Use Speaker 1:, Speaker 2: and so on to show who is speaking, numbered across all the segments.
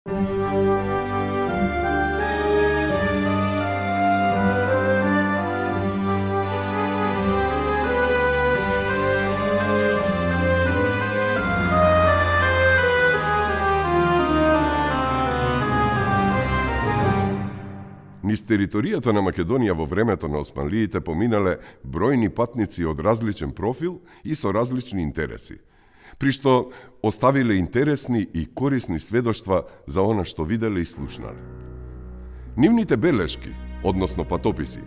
Speaker 1: Низ територијата на Македонија во времето на османлиите поминале бројни патници од различен профил и со различни интереси, при што оставиле интересни и корисни сведоштва за она што виделе и слушнале. Нивните белешки, односно патописи,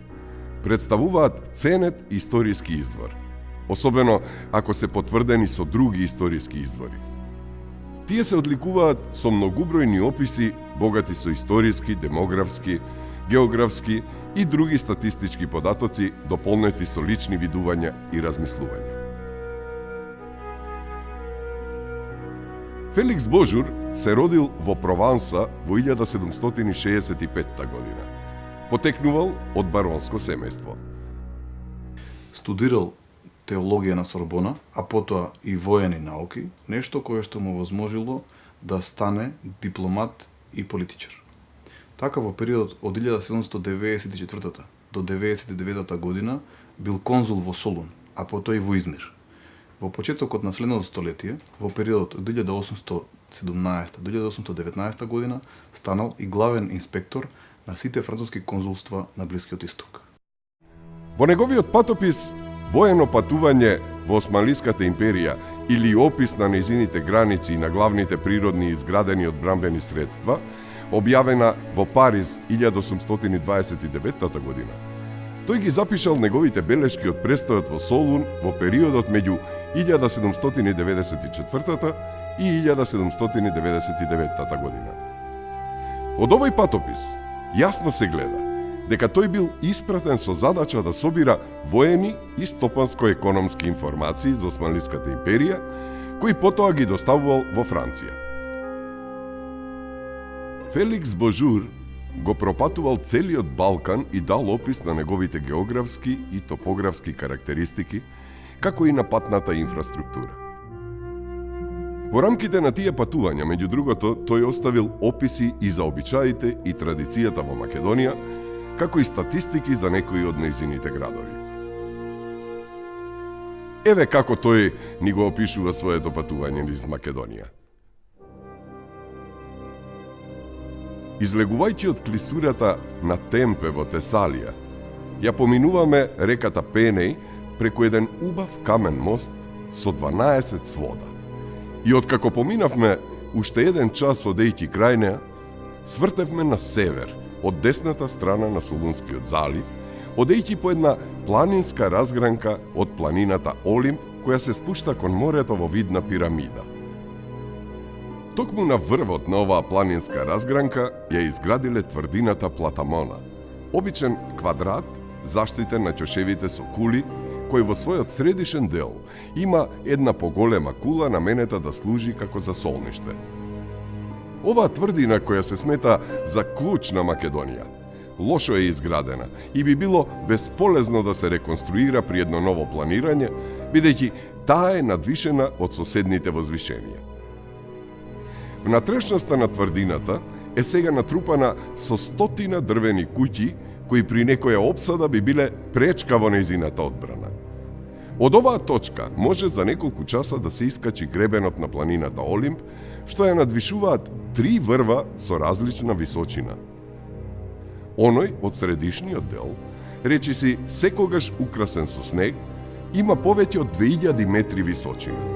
Speaker 1: представуваат ценет историски извор, особено ако се потврдени со други историски извори. Тие се одликуваат со многубројни описи, богати со историски, демографски, географски и други статистички податоци, дополнети со лични видувања и размислувања. Феликс Божур се родил во Прованса во 1765 година. Потекнувал од баронско семејство.
Speaker 2: Студирал теологија на Сорбона, а потоа и воени науки, нешто кое што му возможило да стане дипломат и политичар. Така во периодот од 1794 до 1999 година бил конзул во Солун, а потоа и во Измир. Во почетокот на следното столетие, во периодот од 1817 до 1819 година, станал и главен инспектор на сите француски конзулства на Блискиот Исток.
Speaker 1: Во неговиот патопис "Воено патување во Османлиската империја" или опис на нејзините граници и на главните природни изградени одбранбени средства, објавена во Париз 1829 година, тој ги запишал неговите белешки од престојот во Солун во периодот меѓу 1794 и 1799 година. Од овој патопис јасно се гледа дека тој бил испратен со задача да собира воени и стопанско-економски информации за Османлиската империја, кои потоа ги доставувал во Франција. Феликс Божур го пропатувал целиот Балкан и дал опис на неговите географски и топографски карактеристики, како и на патната инфраструктура. Во рамките на тие патувања, меѓу другото, тој оставил описи и за обичаите и традицијата во Македонија, како и статистики за некои од нејзините градови. Еве како тој ни го опишува своето патување низ Македонија. Излегувајќи од клисурата на Темпе во Тесалија, ја поминуваме реката Пенеј преку еден убав камен мост со 12 свода. И откако поминавме уште еден час одејќи крај неа, свртевме на север, од десната страна на Солунскиот залив, одејќи по една планинска разгранка од планината Олимп, која се спушта кон морето во вид на пирамида. Токму на врвот на оваа планинска разгранка ја изградиле тврдината Платамона, обичен квадрат заштитен на ќошевите со кули, кој во својот средишен дел има една поголема кула наменета да служи како за солниште. Оваа тврдина, која се смета за клуч на Македонија, лошо е изградена и би било бесполезно да се реконструира при едно ново планирање, бидејќи таа е надвишена од соседните возвишенија. Внатрешноста на тврдината е сега натрупана со 100 дрвени куќи, кои при некоја опсада би биле пречка во нејзината одбрана. Од оваа точка може за неколку часа да се искачи гребенот на планината Олимп, што ја надвишуваат 3 врва со различна височина. Оној од средишниот дел, речиси секогаш украсен со снег, има повеќе од 2000 метри височина,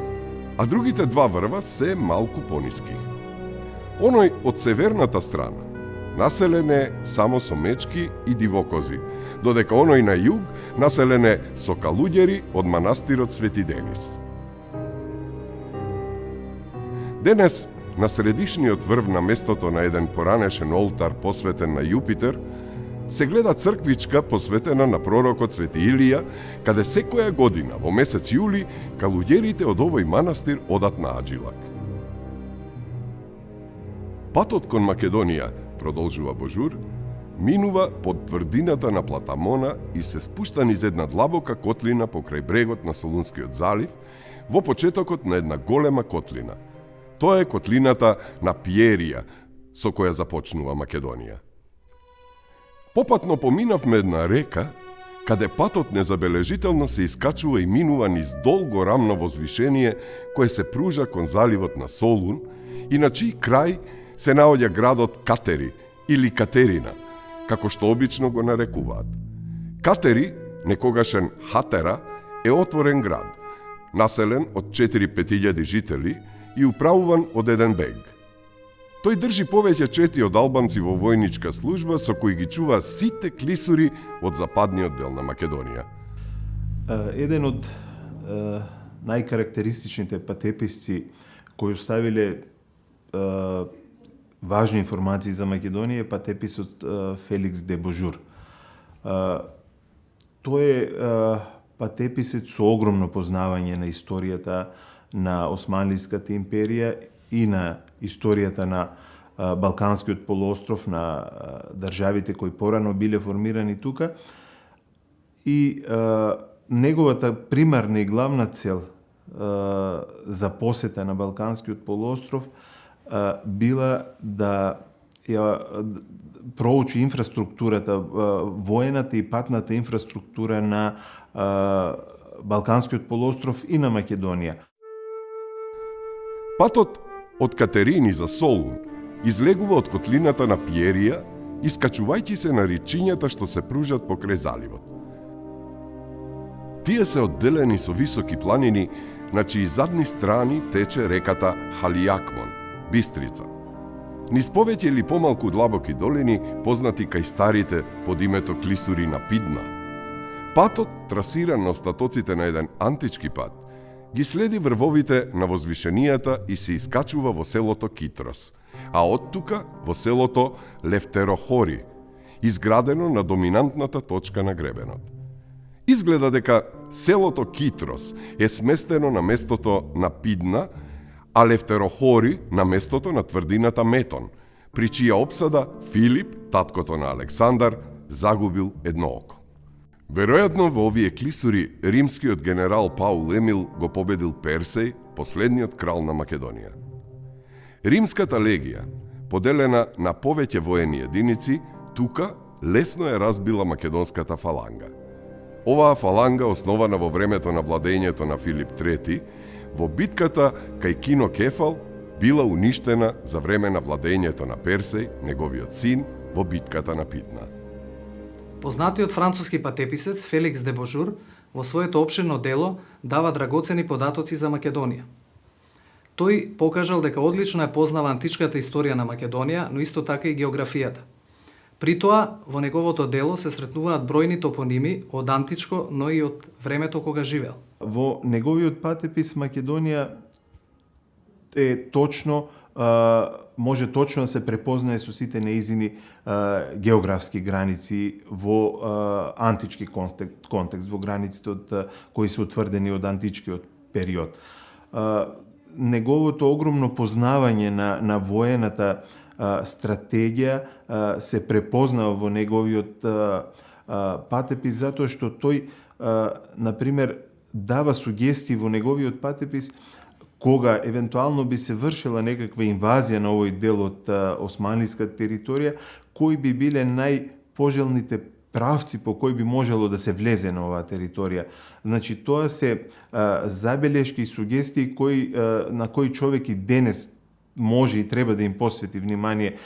Speaker 1: а другите 2 врва се малку пониски. Оној од северната страна населен е само со мечки и дивокози, додека оној на југ населен е со калуѓери од манастирот Свети Денис. Денес, на средишниот врв на местото на еден поранешен олтар посветен на Јупитер, се гледа црквичка посветена на пророкот Свети Илија, каде секоја година во месец јули калуѓерите од овој манастир одат на аджилак. Патот кон Македонија, продолжува Божур, минува под тврдината на Платамона и се спушта низ една длабока котлина покрај брегот на Солунскиот залив, во почетокот на една голема котлина. Тоа е котлината на Пиерија, со која започнува Македонија. Попатно поминавме една река, каде патот незабележително се искачува и минува низ долго рамно возвишение кое се пружа кон заливот на Солун и на чиј крај се наоѓа градот Катери или Катерина, како што обично го нарекуваат. Катери, некогашен Хатера, е отворен град, населен од 4-5 жители и управуван од еден бег. Тој држи повеќе чети од албанци во војничка служба со кои ги чува сите клисури од западниот дел на Македонија.
Speaker 3: Еден од најкарактеристичните патеписци кои оставиле важни информации за Македонија е патеписот Феликс де Божур. Тој е патеписец со огромно познавање на историјата на Османлиската империја и на историјата на Балканскиот полуостров, на државите кои порано биле формирани тука. И неговата примарна и главна цел за посета на Балканскиот полуостров била да ја проучи инфраструктурата, воената и патната инфраструктура на Балканскиот полуостров и на Македонија.
Speaker 1: Патот од Катерини за Солун излегува од котлината на Пиерија, искачувајќи се на речињата што се пружат покрај заливот. Тие се одделени со високи планини, на чии задни страни тече реката Халиакмон, Бистрица. Низ повеќе или помалку длабоки долини, познати кај старите под името клисури на Пидна. Патот, трасиран на остатоците на еден антички пат, ги следи врвовите на возвишенијата и се искачува во селото Китрос, а од тука во селото Лефтерохори, изградено на доминантната точка на гребенот. Изгледа дека селото Китрос е сместено на местото на Пидна, а Лефтерохори на местото на тврдината Метон, при чија опсада Филип, таткото на Александар, загубил едно око. Веројатно во овие клисури римскиот генерал Паул Емил го победил Персеј, последниот крал на Македонија. Римската легија, поделена на повеќе воени единици, тука лесно е разбила македонската фаланга. Оваа фаланга, основана во времето на владењето на Филип III, во битката кај Кино Кефал, била уништена за време на владењето на Персеј, неговиот син, во битката на Пидна.
Speaker 4: Познатиот француски патеписец Феликс де Божур во своето опширно дело дава драгоцени податоци за Македонија. Тој покажал дека одлично е познава античката историја на Македонија, но исто така и географијата. При тоа, во неговото дело се сретнуваат бројни топоними од античко, но и од времето кога живеел.
Speaker 3: Во неговиот патепис Македонија е точно, може точно да се препознае со сите неизини географски граници во антички контекст, во границите од кои се утврдени од античкиот период. Неговото огромно познавање на воената стратегија се препознава во неговиот патепис, затоа што тој, например, дава сугестии во неговиот патепис кога евентуално би се вршила некаква инвазија на овој дел од османлиската територија, кои би биле најпожелните правци по кои би можело да се влезе на оваа територија. Значи, тоа се забелешки и сугестии на кои човек и денес може и треба да им посвети внимание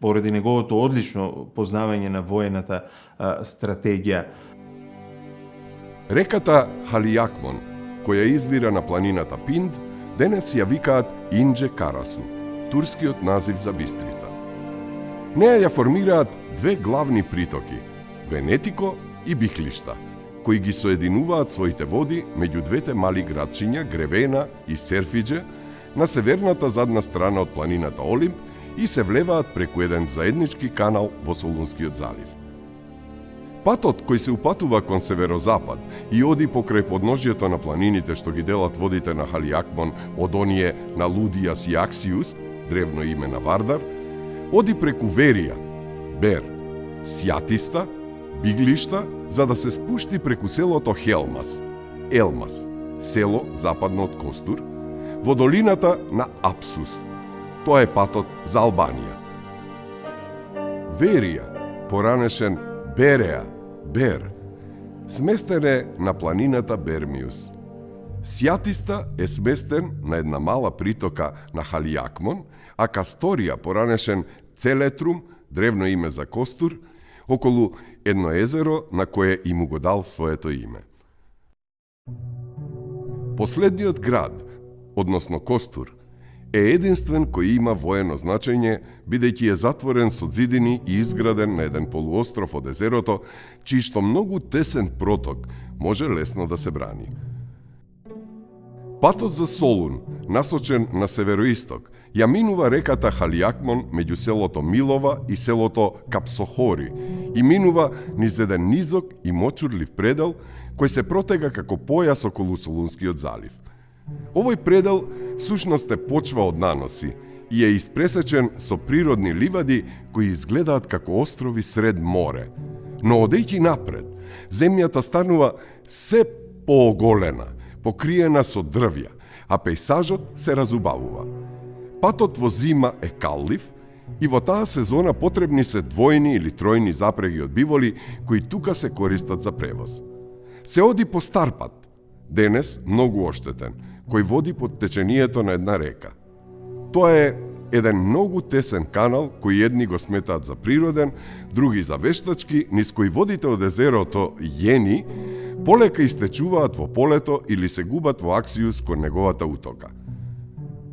Speaker 3: поради неговото одлично познавање на воената стратегија.
Speaker 1: Реката Халиакмон, која извира на планината Пинд, денес ја викаат Индже Карасу, турскиот назив за Бистрица. Неја ја формираат две главни притоки, Венетико и Бихлишта, кои ги соединуваат своите води меѓу двете мали градчиња Гревена и Серфидже на северната задна страна од планината Олимп и се влеваат преку еден заеднички канал во Солунскиот залив. Патот кој се упатува кон северозапад и оди покрај подножјето на планините што ги делат водите на Халиакмон од оние на Лудијас и Аксиус, древно име на Вардар, оди преку Верија, Бер, Сјатиста, Биглишта, за да се спушти преку селото Хелмас, Елмас, село западно од Костур, во долината на Апсус. Тоа е патот за Албанија. Верија, поранешен Береа, Бер, сместен е на планината Бермиус. Сјатиста е сместен на една мала притока на Халиакмон, а Касторија, поранешен Целетрум, древно име за костур, околу едно езеро на кое и му го дал своето име. Последниот град, односно Костур, е единствен кој има воено значење, бидејќи е затворен со зидини и изграден на еден полуостров од езерото, чијшто многу тесен проток може лесно да се брани. Патот за Солун, насочен на североисток, ја минува реката Халиакмон меѓу селото Милова и селото Капсохори и минува низ еден низок и мочурлив предел кој се протега како појас околу Солунскиот залив. Овој предел всушност е почва од наноси и е испресечен со природни ливади кои изгледаат како острови сред море. Но одејќи напред, земјата станува се пооголена, покриена со дрвја, а пејсажот се разубавува. Патот во зима е каллив и во таа сезона потребни се двојни или тројни запреги од биволи кои тука се користат за превоз. Се оди по стар пат, денес многу оштетен, кој води под течението на една река. Тоа е еден многу тесен канал кој едни го сметаат за природен, други за вештачки, низ кој водите од езерото Јени полека истечуваат во полето или се губат во Аксиус кон неговата утока.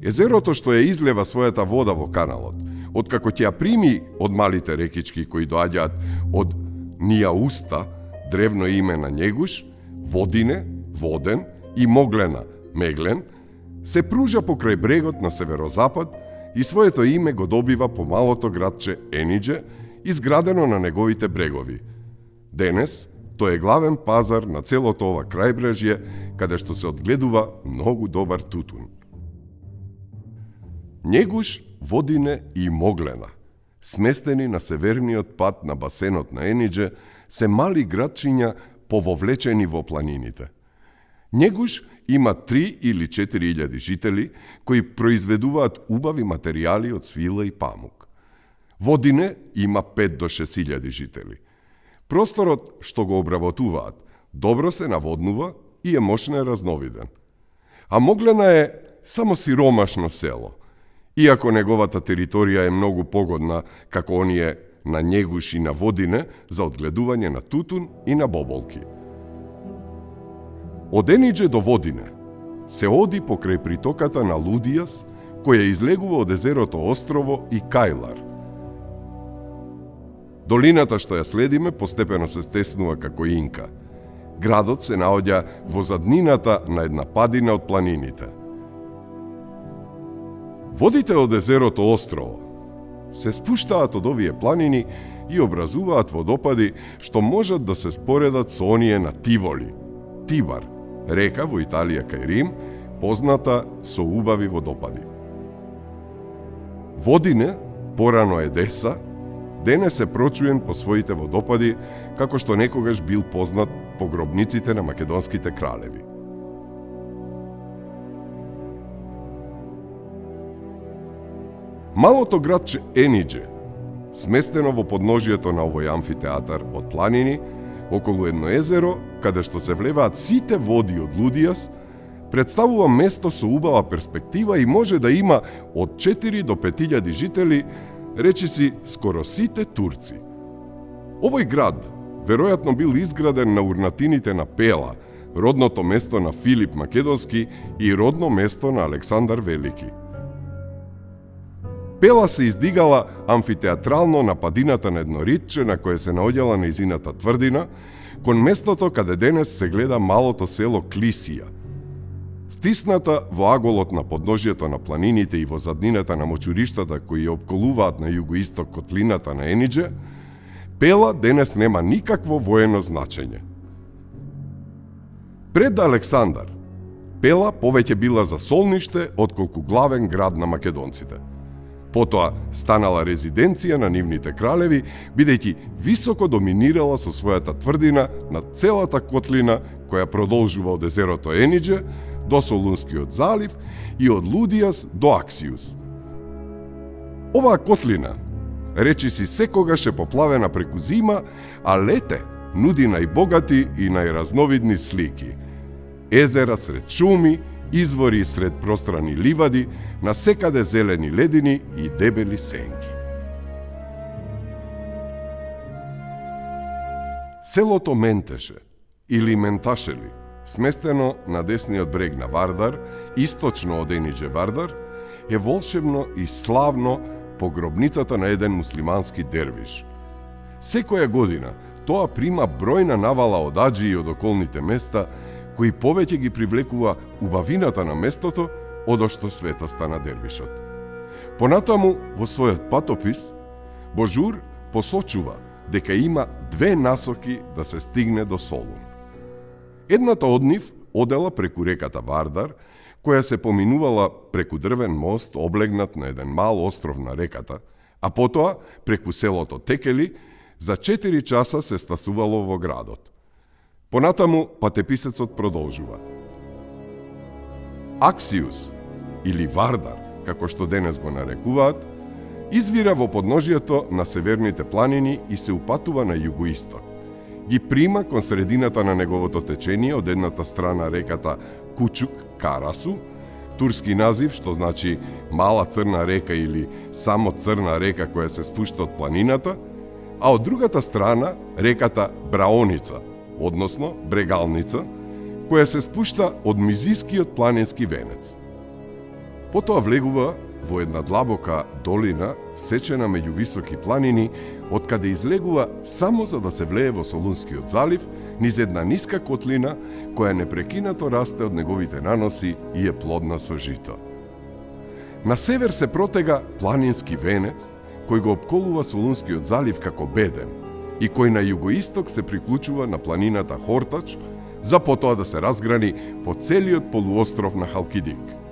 Speaker 1: Езерото што ја излева својата вода во каналот, откако ќе ја прими од малите рекички кои доаѓаат од Нијауста, древно име на Његуш, Водине, Воден и Моглена, Меглен, се пружа покрај брегот на северозапад и своето име го добива по малото градче Енидже, изградено на неговите брегови. Денес, тој е главен пазар на целото ова крајбрежје, каде што се одгледува многу добар тутун. Његуш, Водине и Моглена, сместени на северниот пат на басенот на Енидже, се мали градчиња пововлечени во планините. Његуш има 3 или 4.000 жители кои произведуваат убави материјали од свила и памук. Водине има 5 до 6.000 жители. Просторот што го обработуваат добро се наводнува и е мощно разновиден. А Моглена е само сиромашно село, иако неговата територија е многу погодна како оние на Његуш и на Водине за одгледување на тутун и на боболки. Од Енидже до Водине се оди покрај притоката на Лудијас, која излегува од езерото Острово и Кајлар. Долината што ја следиме постепено се стеснува како Инка. Градот се наоѓа во заднината на една падина од планините. Водите од езерото Острово се спуштаат од овие планини и образуваат водопади што можат да се споредат со оние на Тиволи, Тибар, река во Италија кај Рим, позната со убави водопади. Водине, порано Едеса, денес е прочуен по своите водопади, како што некогаш бил познат по гробниците на македонските кралеви. Малото градче Енидже, сместено во подножието на овој амфитеатар од планини, околу едно езеро, каде што се влеваат сите води од Лудијас, представува место со убава перспектива и може да има од 4 до 5.000 жители, речиси скоро сите турци. Овој град веројатно бил изграден на урнатините на Пела, родното место на Филип Македонски и родно место на Александар Велики. Пела се издигала амфитеатрално на падината на едно ритче на кое се наоѓала нејзината тврдина, кон местото каде денес се гледа малото село Клисија. Стисната во аголот на подножието на планините и во заднината на мочуриштата кои ја опколуваат на југоисток котлината на Енидже, Пела денес нема никакво воено значење. Пред Александар, Пела повеќе била за солниште отколку главен град на македонците. Потоа станала резиденција на нивните кралеви, бидејќи високо доминирала со својата тврдина на целата котлина која продолжува од езерото Енидже до Солунскиот залив и од Лудијас до Аксиус. Оваа котлина, речи си секогаш е поплавена преку зима, а лете нуди најбогати и најразновидни слики. Езера сред шуми, извори сред пространи ливади, насекаде зелени ледини и дебели сенки. Селото Ментеше, или Менташели, сместено на десниот брег на Вардар, источно од Енидже Вардар, е волшебно и славно по гробницата на еден муслимански дервиш. Секоја година тоа прима бројна навала од аџии од околните места, кои повеќе ги привлекува убавината на местото одошто светоста на дервишот. Понатаму, во својот патопис, Божур посочува дека има две насоки да се стигне до Солун. Едната од нив одела преку реката Вардар, која се поминувала преку дрвен мост облегнат на еден мал остров на реката, а потоа преку селото Текели за 4 часа се стасувало во градот. Понатаму патеписецот продолжува. Аксиус, или Вардар, како што денес го нарекуваат, извира во подножието на северните планини и се упатува на југоисток. Ги прима кон средината на неговото течение од едната страна реката Кучук Карасу, турски назив што значи мала црна река или само црна река која се спушта од планината, а од другата страна реката Браоница, односно Брегалница, која се спушта од Мизискиот планински венец. Потоа влегува во една длабока долина, всечена меѓу високи планини, откаде излегува само за да се влее во Солунскиот залив, низ една ниска котлина, која непрекинато расте од неговите наноси и е плодна со жито. На север се протега планински венец, кој го опколува Солунскиот залив како беден, и кој на југоисток се приклучува на планината Хортач, за потоа да се разграни по целиот полуостров на Халкидик.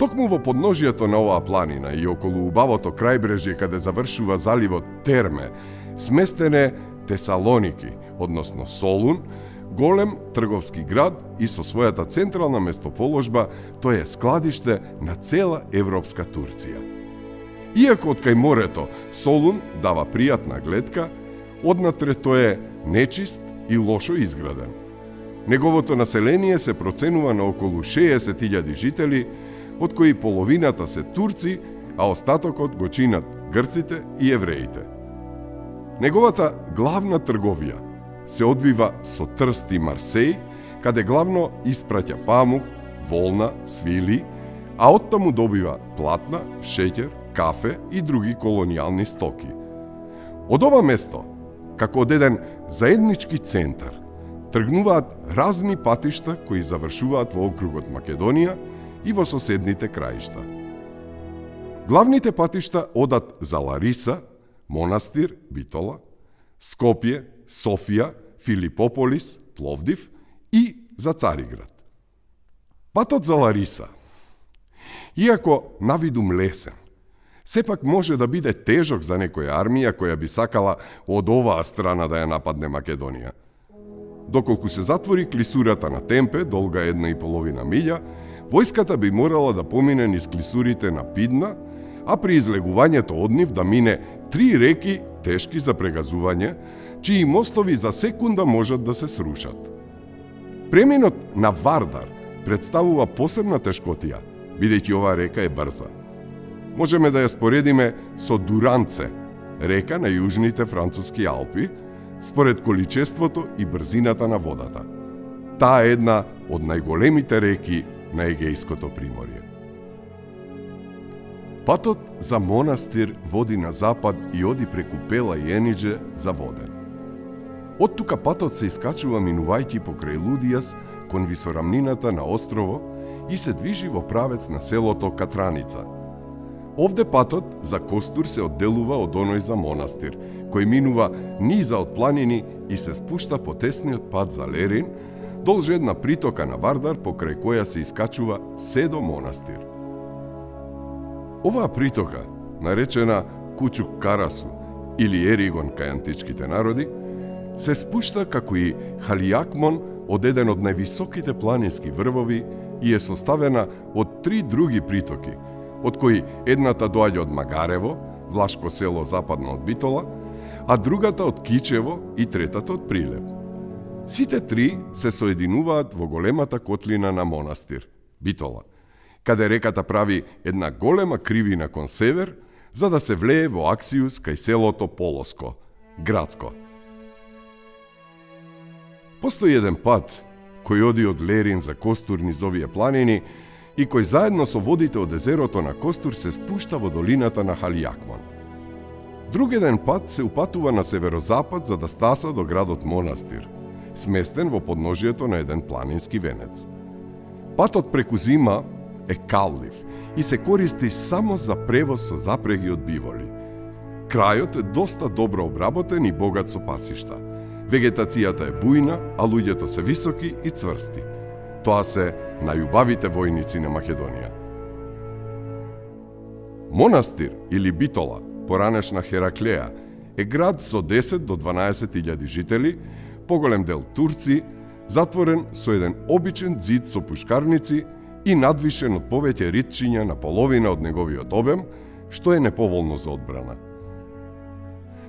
Speaker 1: Токму во подножието на оваа планина и околу убавото крајбрежје каде завршува заливот Терме, сместен е Тесалоники, односно Солун, голем трговски град и со својата централна местоположба тој е складиште на цела европска Турција. Иако од кај морето Солун дава пријатна гледка, однатре тој е нечист и лошо изграден. Неговото население се проценува на околу 60.000 жители, од кои половината се турци, а остатокот го чинат грците и евреите. Неговата главна трговија се одвива со Трст и Марсеј, каде главно испраќа памук, волна, свили, а оттаму добива платна, шеќер, кафе и други колонијални стоки. Од ова место, како од еден заеднички центар, тргнуваат разни патишта кои завршуваат во округот Македонија и во соседните краишта. Главните патишта одат за Лариса, Монастир, Битола, Скопје, Софија, Филипополис, Пловдив и за Цариград. Патот за Лариса, иако навидум лесен, сепак може да биде тежок за некоја армија која би сакала од оваа страна да ја нападне Македонија. Доколку се затвори клисурата на Темпе, долга 1,5 милја, војската би морала да помине низ клисурите на Пидна, а при излегувањето од нив да мине 3 реки тешки за прегазување, чии мостови за секунда можат да се срушат. Преминот на Вардар представува посебна тешкотија, бидејќи оваа река е брза. Можеме да ја споредиме со Дуранце, река на јужните француски Алпи, според количеството и брзината на водата. Таа е една од најголемите реки на Егејското приморје. Патот за Монастир води на запад и оди преку Пела и Енидже за Воден. Од тука патот се искачува минувајќи покрај Лудијас кон висорамнината на острово и се движи во правец на селото Катраница. Овде патот за Костур се одделува од оној за Монастир, кој минува низа од планини и се спушта по тесниот пат за Лерин, долж една притока на Вардар покрај која се искачува се до Монастир. Оваа притока, наречена Кучук Карасу или Еригон кај античките народи, се спушта како и Халиакмон од еден од највисоките планински врвови и е составена од 3 други притоки, од кои едната доаѓа од Магарево, влашко село западно од Битола, а другата од Кичево и третата од Прилеп. Сите три се соединуваат во големата котлина на Монастир, Битола, каде реката прави една голема кривина кон север, за да се влее во Аксиус кај селото Полоско, градско. Постои еден пат кој оди од Лерин за Костур низ овие планини и кој заедно со водите од езерото на Костур се спушта во долината на Халиакмон. Друг еден пат се упатува на северозапад за да стаса до градот Монастир, сместен во подножието на еден планински венец. Патот преку зима е каллив и се користи само за превоз со запреги од биволи. Крајот е доста добро обработен и богат со пасишта. Вегетацијата е бујна, а луѓето се високи и цврсти. Тоа се најубавите војници на Македонија. Монастир или Битола, поранешна Хераклеја, е град со 10 до 12.000 жители, поголем дел турци, затворен со еден обичен ѕид со пушкарници и надвишен од повеќе ритчиња на половина од неговиот обем, што е неповолно за одбрана.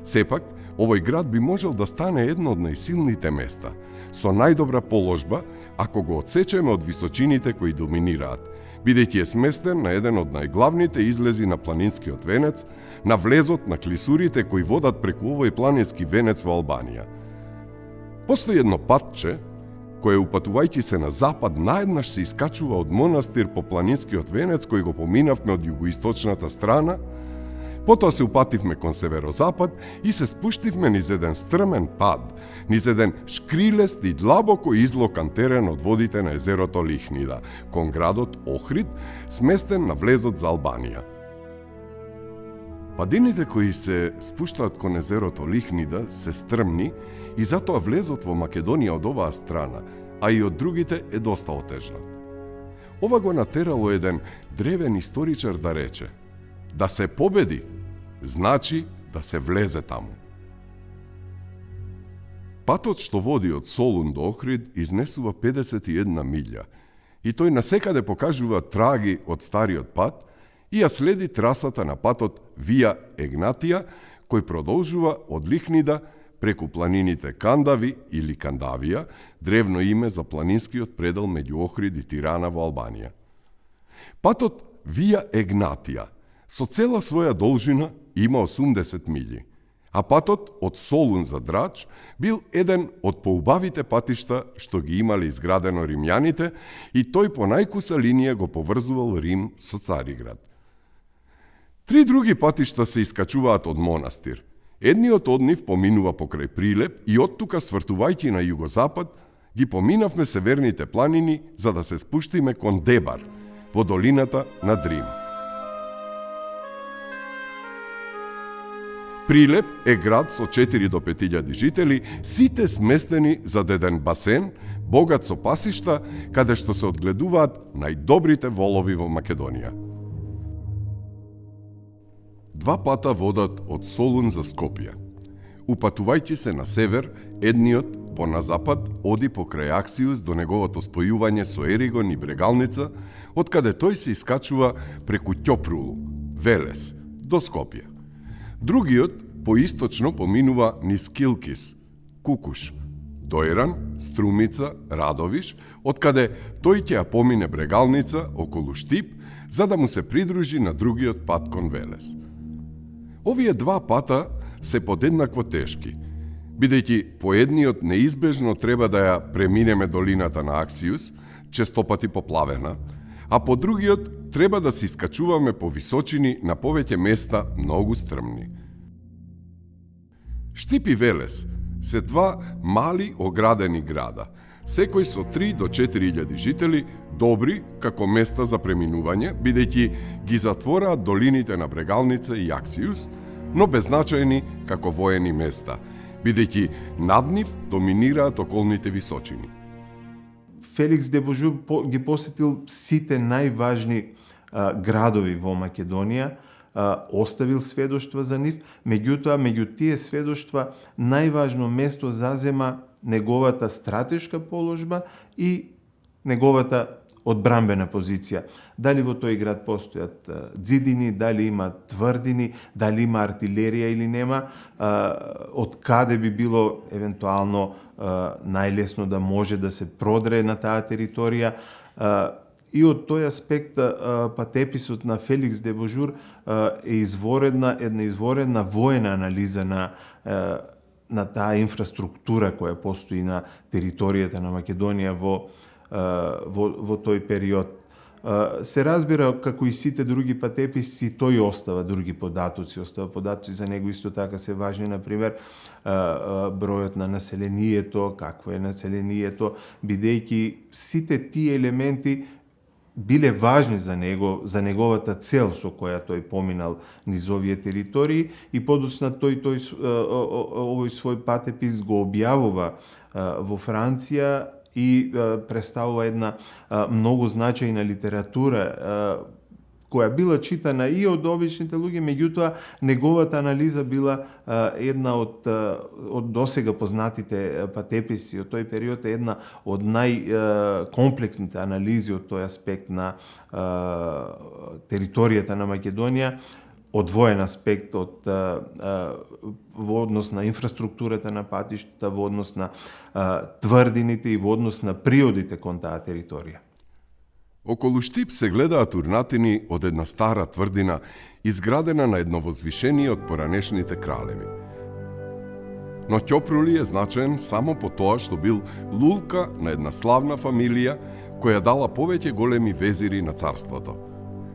Speaker 1: Сепак, овој град би можел да стане едно од најсилните места, со најдобра положба, ако го одсечеме од височините кои доминираат, бидејќи е сместен на еден од најглавните излези на планинскиот венец, на влезот на клисурите кои водат преку овој планински венец во Албанија. Постои едно патче, кое упатувајќи се на запад наеднаш се искачува од Монастир по планинскиот венец кој го поминавме од југоисточната страна, потоа се упативме кон северозапад и се спуштивме низ еден стрмен пад, низ еден шкрилест и длабоко излокан терен од водите на езерото Лихнида, кон градот Охрид, сместен на влезот за Албанија. Падините кои се спуштаат кон езерото Лихнида се стрмни и затоа влезот во Македонија од оваа страна, а и од другите е доста отежнат. Ова го натерало еден древен историчар да рече: да се победи, значи да се влезе таму. Патот што води од Солун до Охрид изнесува 51 милја и тој насекаде покажува траги од стариот пат и ја следи трасата на патот Вија Егнатија, кој продолжува од Лихнида преку планините Кандави или Кандавија, древно име за планинскиот предел меѓу Охрид и Тирана во Албанија. Патот Вија Егнатија со цела своја должина има 80 милји, а патот од Солун за Драч бил еден од поубавите патишта што ги имале изградено римјаните и тој по најкуса линија го поврзувал Рим со Цариград. Три други патишта се искачуваат од Монастир. Едниот од нив поминува покрај Прилеп и оттука свртувајќи на југозапад ги поминавме северните планини за да се спуштиме кон Дебар, во долината на Дрим. Прилеп е град со 4 до 5.000 жители, сите сместени за еден басен, богат со пасишта, каде што се одгледуваат најдобрите волови во Македонија. Два пата водат од Солун за Скопје. Упатувајќи се на север, едниот по на запад оди покрај Аксиус до неговото спојување со Еригон и Брегалница, од каде тој се искачува преку Ќопрулу, Велес, до Скопје. Другиот поисточно поминува низ Килкис, Кукуш, Дојран, Струмица, Радовиш, од каде тој ќе ја помине Брегалница околу Штип, за да му се придружи на другиот пат кон Велес. Овие два пата се подеднакво тешки, бидејќи по едниот неизбежно треба да ја преминеме долината на Аксиус, честопати поплавена, а по другиот треба да се искачуваме по височини на повеќе места многу стрмни. Штип и Велес се два мали оградени града, секој со 3 до 4.000 жители, добри како места за преминување, бидејќи ги затвораат долините на Брегалница и Аксиус, но беззначајни како воени места, бидејќи над нив доминираат околните височини.
Speaker 3: Феликс де Божур ги посетил сите најважни градови во Македонија, оставил сведоштва за нив, меѓутоа, меѓу тие сведоштва, најважно место зазема неговата стратешка положба и неговата одбрамбена позиција. Дали во тој град постојат ѕидини, дали има тврдини, дали има артилерија или нема, од каде би било евентуално најлесно да може да се продре на таа територија. И од тој аспект патеписот на Феликс де Божур е една изворедна воена анализа на таа инфраструктура која постои на територијата на Македонија во тој период. Се разбира, како и сите други патеписи, тој остава други податоци. Остава податоци за него исто така се важни, например, бројот на населението, какво е населението, бидејќи сите тие елементи биле важни за него, за неговата цел со која тој поминал низ овие територии, и подоцна овој свој патепис го објавува во Франција и представува една многу значајна литература која била читана и од обичните луѓе, меѓутоа неговата анализа била една од досега познатите патеписи од тој период, е една од најкомплексните анализи од тој аспект на територијата на Македонија, одвоен аспект во однос на инфраструктурата на патиштата, во однос на тврдините и во однос на приодите кон таа територија.
Speaker 1: Околу Штип се гледаат урнатини од една стара тврдина, изградена на едно возвишение од поранешните кралеви. Но Ќопрули е значаен само по тоа што бил лулка на една славна фамилија која дала повеќе големи везири на царството.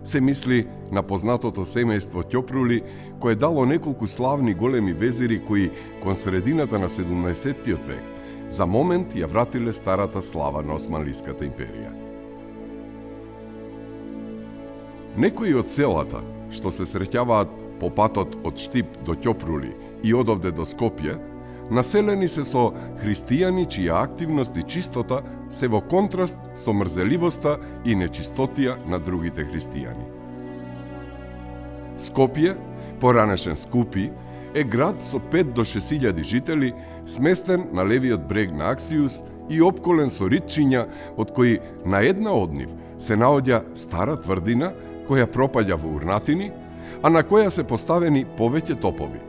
Speaker 1: Се мисли на познатото семејство Ќопрули, кое дало неколку славни големи везири кои кон средината на 17-тиот век за момент ја вратиле старата слава на Османлиската империја. Некои од селата што се среќаваат по патот од Штип до Ќопрули и одовде до Скопје, населени се со христијани чија активност и чистота се во контраст со мрзеливоста и нечистотија на другите христијани. Скопје, поранешен Скупи, е град со 5 до 6.000 жители, сместен на левиот брег на Аксиус и опколен со ритчиња, од кои на една од нив се наоѓа стара тврдина која пропаѓа во урнатини, а на која се поставени повеќе топови.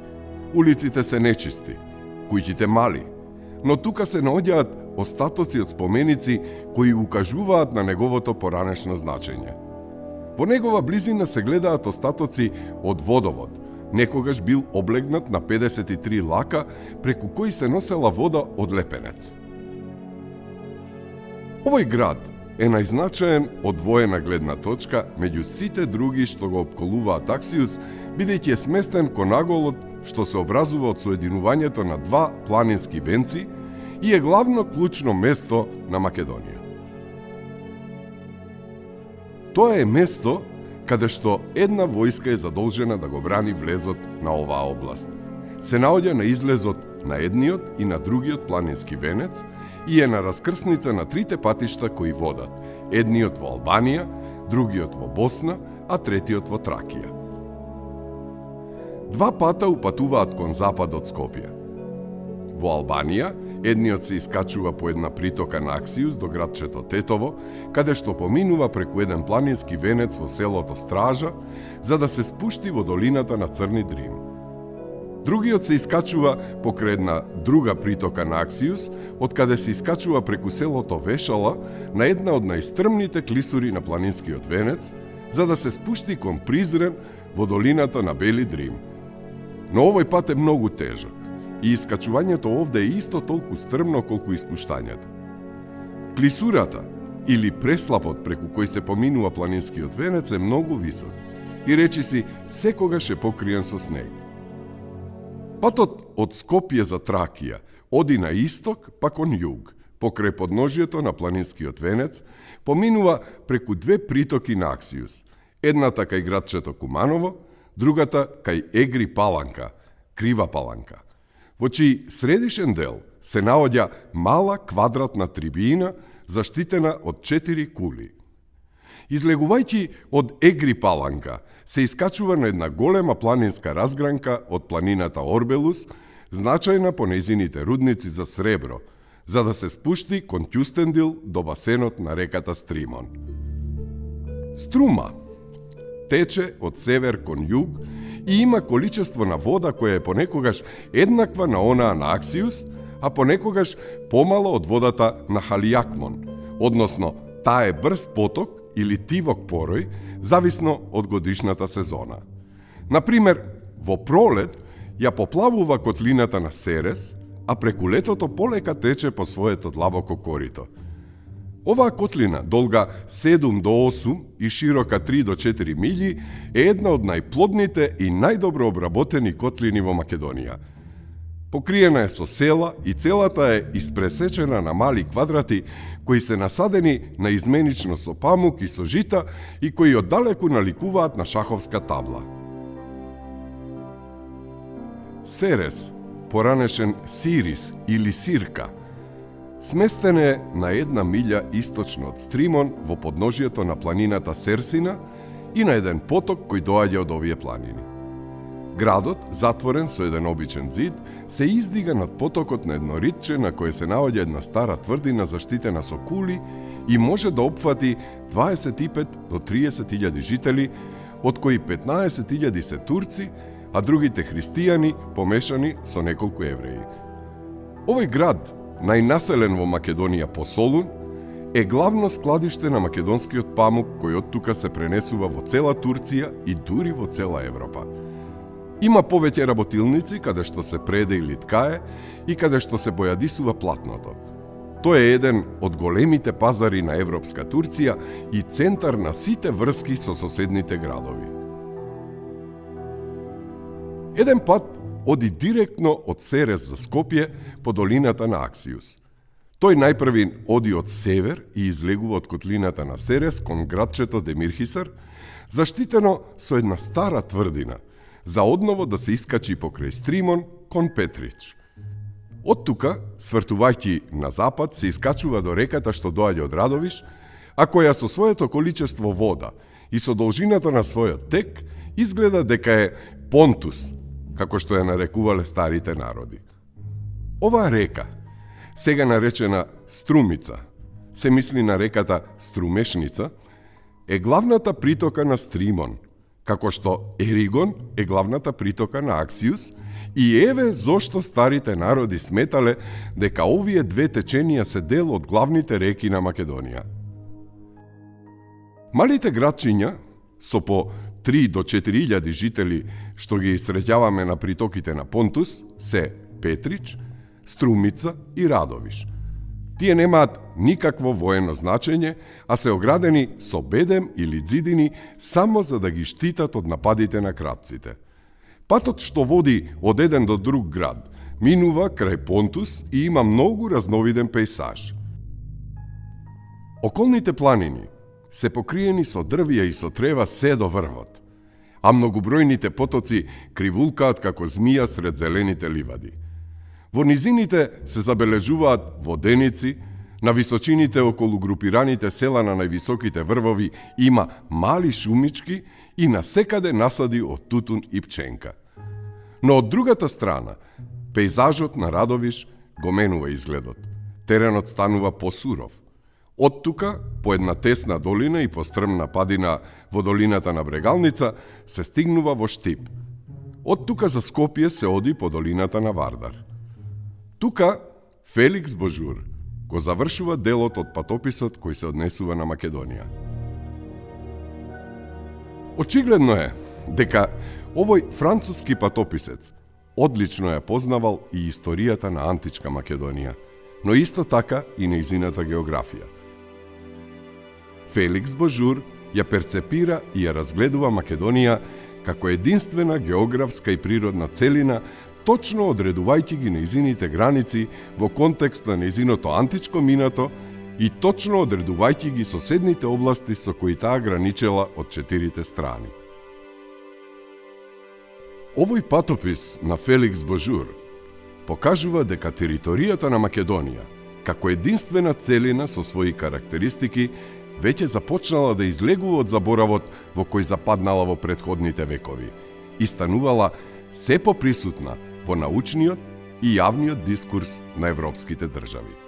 Speaker 1: Улиците се нечисти, куќите мали, но тука се наоѓаат остатоци од споменици кои укажуваат на неговото поранешно значење. Во негова близина се гледаат остатоци од водовод, некогаш бил облегнат на 53 лака преку кои се носела вода од лепенец. Овој град е најзначаен од воена гледна точка меѓу сите други што го опколуваат Аксиус, бидејќи е сместен кон аголот што се образува од соединувањето на два планински венци и е главно клучно место на Македонија. Тоа е место каде што една војска е задолжена да го брани влезот на оваа област. Се наоѓа на излезот на едниот и на другиот планински венец и е на раскрсница на трите патишта кои водат, едниот во Албанија, другиот во Босна, а третиот во Тракија. Два пата упатуваат кон запад од Скопје. Во Албанија, едниот се искачува по една притока на Аксиус до градчето Тетово, каде што поминува преку еден планински венец во селото Стража, за да се спушти во долината на Црни Дрим. Другиот се искачува покрај една друга притока на Аксиус, од каде се искачува преку селото Вешала на една од најстрмните клисури на планинскиот венец, за да се спушти кон Призрен во долината на Бели Дрим. Но овој пат е многу тежок и искачувањето овде е исто толку стрмно колку и спуштањето. Клисурата или преслапот преку кој се поминува планинскиот венец е многу висок и речиси секогаш е покриен со снег. Патот од Скопје за Тракија оди на исток па кон југ, покрај подножието на планинскиот венец, поминува преку две притоки на Аксиус, едната кај градчето Куманово, другата кај Егри Паланка, Крива Паланка, во чиј средишен дел се наоѓа мала квадратна трибина заштитена од 4 кули. Излегувајќи од Егри Паланка, се искачува на една голема планинска разгранка од планината Орбелус, значајна по нејзините рудници за сребро, за да се спушти кон Ќустендил до басенот на реката Стримон. Струма тече од север кон југ и има количество на вода која е понекогаш еднаква на онаа на Аксиус, а понекогаш помало од водата на Халиакмон, односно таа е брз поток или тивок порој, зависно од годишната сезона. Например, во пролет ја поплавува котлината на Серес, а преку летото полека тече по своето длабоко корито. Оваа котлина, долга 7 до 8 и широка 3 до 4 милји, е една од најплодните и најдобро обработени котлини во Македонија. Покриена е со села и целата е испресечена на мали квадрати кои се насадени на изменично со памук и со жита и кои оддалеку наликуваат на шаховска табла. Серес, поранешен Сирис или Сирка, сместен е на 1 милја источно од Стримон во подножието на планината Серсина и на еден поток кој доаѓа од овие планини. Градот, затворен со еден обичен зид, се издига над потокот на едно ритче на кое се наоѓа една стара тврдина заштитена со кули и може да опфати 25 до 30.000 жители, од кои 15.000 се турци, а другите христијани помешани со неколку евреи. Овој град, најнаселен во Македонија по Солун, е главно складиште на македонскиот памук кој од тука се пренесува во цела Турција и дури во цела Европа. Има повеќе работилници каде што се преде или ткае и каде што се бојадисува платното. Тој е еден од големите пазари на европска Турција и центар на сите врски со соседните градови. Еден пат оди директно од Серес за Скопје по долината на Аксиус. Тој најпрви оди од север и излегува од котлината на Серес кон градчето Демирхисар, заштитено со една стара тврдина, за одново да се искачи покрај Стримон кон Петрич. Од тука, свртувајќи на запад, се искачува до реката што доаѓа од Радовиш, а која со своето количество вода и со должината на својот тек изгледа дека е Понтус, како што ја нарекувале старите народи. Оваа река, сега наречена Струмица, се мисли на реката Струмешница, е главната притока на Стримон, како што Еригон е главната притока на Аксиус, и еве зошто старите народи сметале дека овие две теченија се дел од главните реки на Македонија. Малите градчиња, со по 3 до 4.000 жители што ги среќаваме на притоките на Понтус, се Петрич, Струмица и Радовиш. Тие немаат никакво воено значење, а се оградени со бедем или ѕидини само за да ги штитат од нападите на кратците. Патот што води од еден до друг град минува крај Понтус и има многу разновиден пејсаж. Околните планини се покриени со дрвја и со трева се до врвот, а многобројните потоци кривулкаат како змија сред зелените ливади. Во низините се забележуваат воденици, на височините околу групираните села на највисоките врвови има мали шумички и насекаде насади од тутун и пченка. Но од другата страна, пејзажот на Радовиш го менува изгледот. Теренот станува посуров. Од тука, по една тесна долина и по стрмна падина во долината на Брегалница, се стигнува во Штип. Од тука за Скопје се оди по долината на Вардар. Тука Феликс Божур го завршува делот од патописот кој се однесува на Македонија. Очигледно е дека овој француски патописец одлично ја познавал и историјата на античка Македонија, но исто така и нејзината географија. Феликс Божур ја перцепира и ја разгледува Македонија како единствена географска и природна целина, точно одредувајќи ги нејзините граници во контекст на нејзиното античко минато и точно одредувајќи ги соседните области со кои таа граничела од четирите страни. Овој патопис на Феликс Божур покажува дека територијата на Македонија, како единствена целина со своји карактеристики, веќе започнала да излегува од заборавот во кој западнала во претходните векови и станувала се поприсутна во научниот и јавниот дискурс на европските држави.